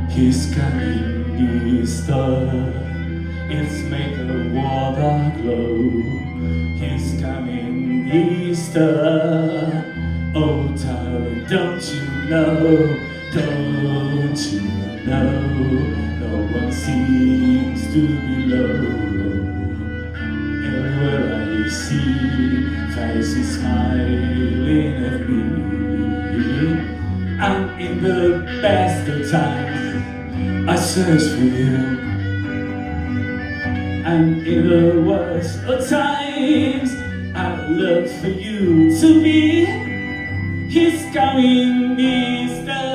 He's coming, Easter. It's make the water glow. He's coming, Easter. Oh, darling, don't you know? Don't you know? No one seems to be low. Everywhere I see faces smiling at me. And in the best of times I search for you, and in the worst of times I look for you to be. He's coming, Easter.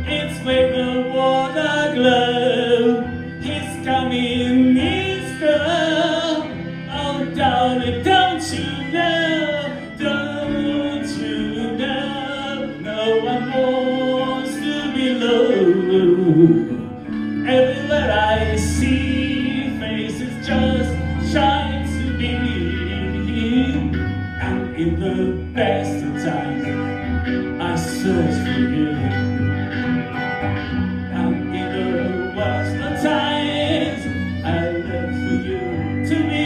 It's make the water glow. He's coming, Easter. Oh, darling, don't you know? Don't you know? No one wants to be low. Everywhere I see faces just shine to me. And in the best of times I search for you, and in the worst of times I look for you to be.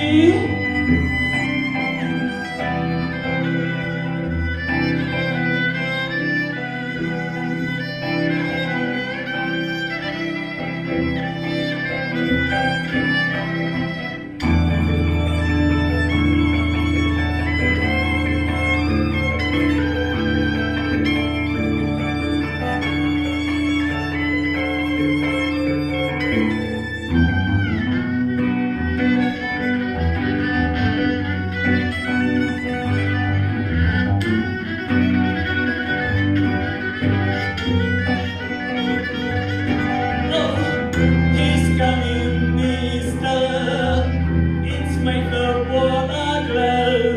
Make the water glow.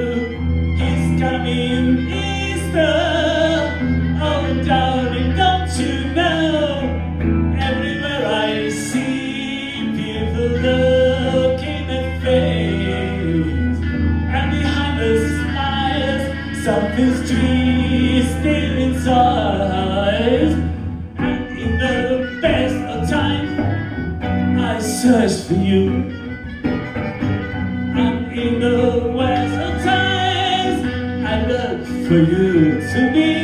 He's coming, Easter. Oh, darling, don't you know? Everywhere I see people looking at face, and behind the smiles something's twisted inside. And in the best of times I search for you, in the worst of times I look for you to be.